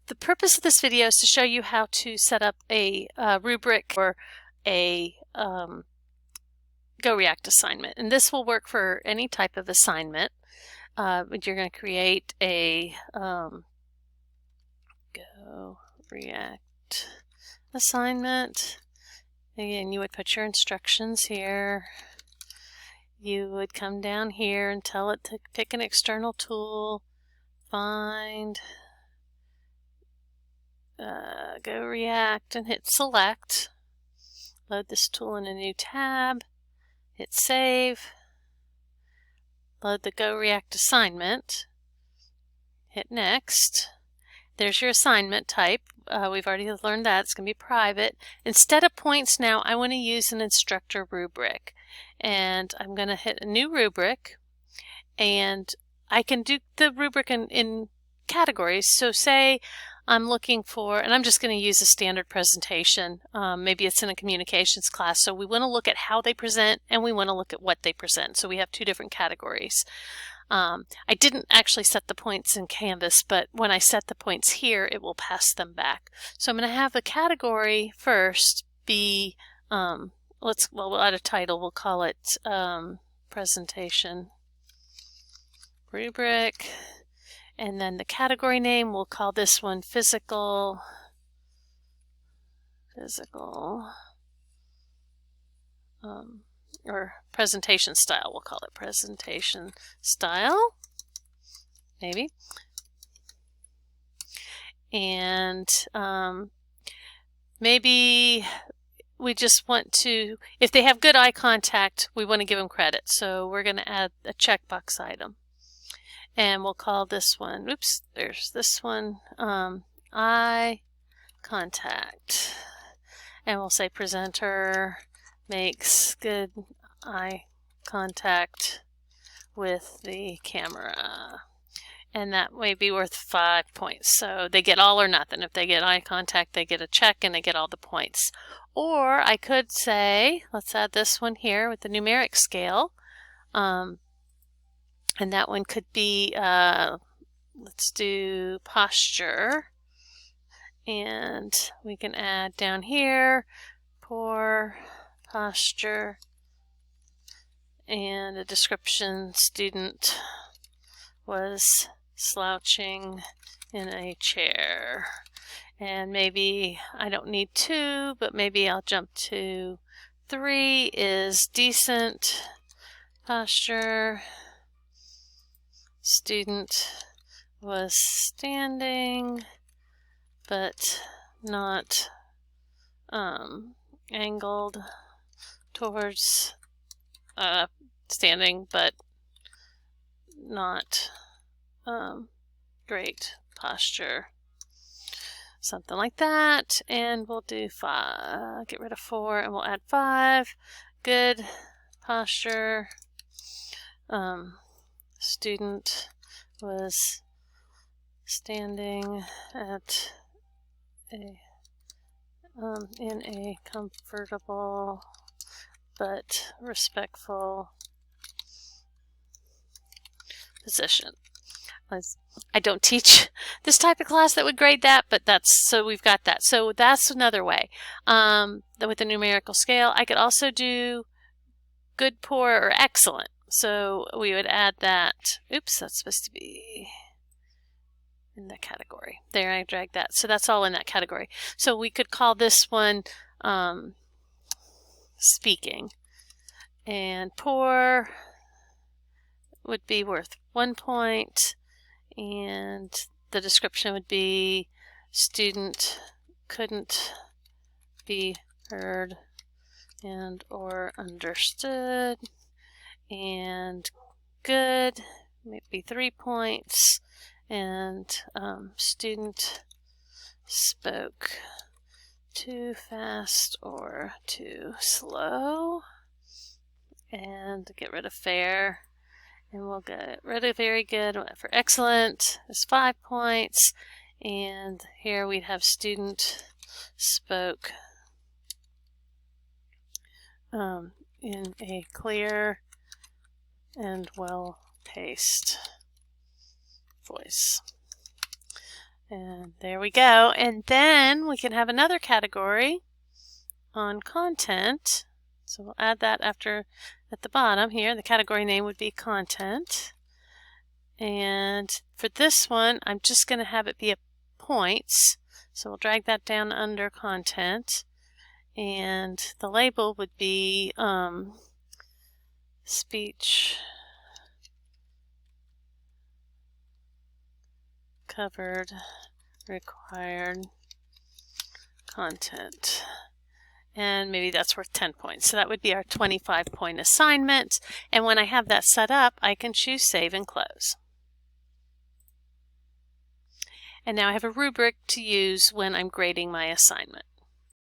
The purpose of this video is to show you how to set up a rubric or a GoReact assignment. And this will work for any type of assignment. You're going to create a GoReact assignment. Again, you would put your instructions here. You would come down here and tell it to pick an external tool, find GoReact, and hit select. Load this tool in a new tab, hit save, load the GoReact assignment, hit next. There's your assignment type. We've already learned that. It's going to be private. Instead of points now, I want to use an instructor rubric. And I'm going to hit a new rubric. And I can do the rubric in categories. So say I'm looking for, and I'm just going to use a standard presentation. Maybe it's in a communications class. So we want to look at how they present and we want to look at what they present. So we have two different categories. I didn't actually set the points in Canvas, but when I set the points here, it will pass them back. So I'm going to have the category first be, we'll add a title. We'll call it presentation rubric. And then the category name, we'll call this one physical, or presentation style. We'll call it presentation style, maybe. And maybe we just want to, if they have good eye contact, we want to give them credit. So we're going to add a checkbox item. And we'll call this one, oops, there's this one, eye contact. And we'll say presenter makes good eye contact with the camera. And that may be worth 5 points. So they get all or nothing. If they get eye contact, they get a check and they get all the points. Or I could say, let's add this one here with the numeric scale. And that one could be, let's do posture. And we can add down here, poor posture, and a description, student was slouching in a chair. And maybe I don't need 2, but maybe I'll jump to 3 is decent posture. Student was standing, but not angled towards standing, but not great posture. Something like that. And we'll do 5, get rid of 4, and we'll add 5. Good posture. Student was standing at in a comfortable but respectful position. I don't teach this type of class that would grade that, but so we've got that. So that's another way. With the numerical scale, I could also do good, poor, or excellent. So we would add that. Oops, that's supposed to be in the category. There, I dragged that. So that's all in that category. So we could call this one speaking. And poor would be worth 1 point. And the description would be student couldn't be heard and or understood. And good, maybe 3 points. And student spoke too fast or too slow. And get rid of fair. And we'll get rid of very good. For excellent is 5 points. And here we'd have student spoke in a clear and well-paced voice. And there we go. And then we can have another category on content. So we'll add that after at the bottom here. The category name would be content. And for this one, I'm just going to have it be a points. So we'll drag that down under content. And the label would be speech covered required content. And maybe that's worth 10 points. So that would be our 25-point assignment. And when I have that set up, I can choose Save and Close. And now I have a rubric to use when I'm grading my assignment.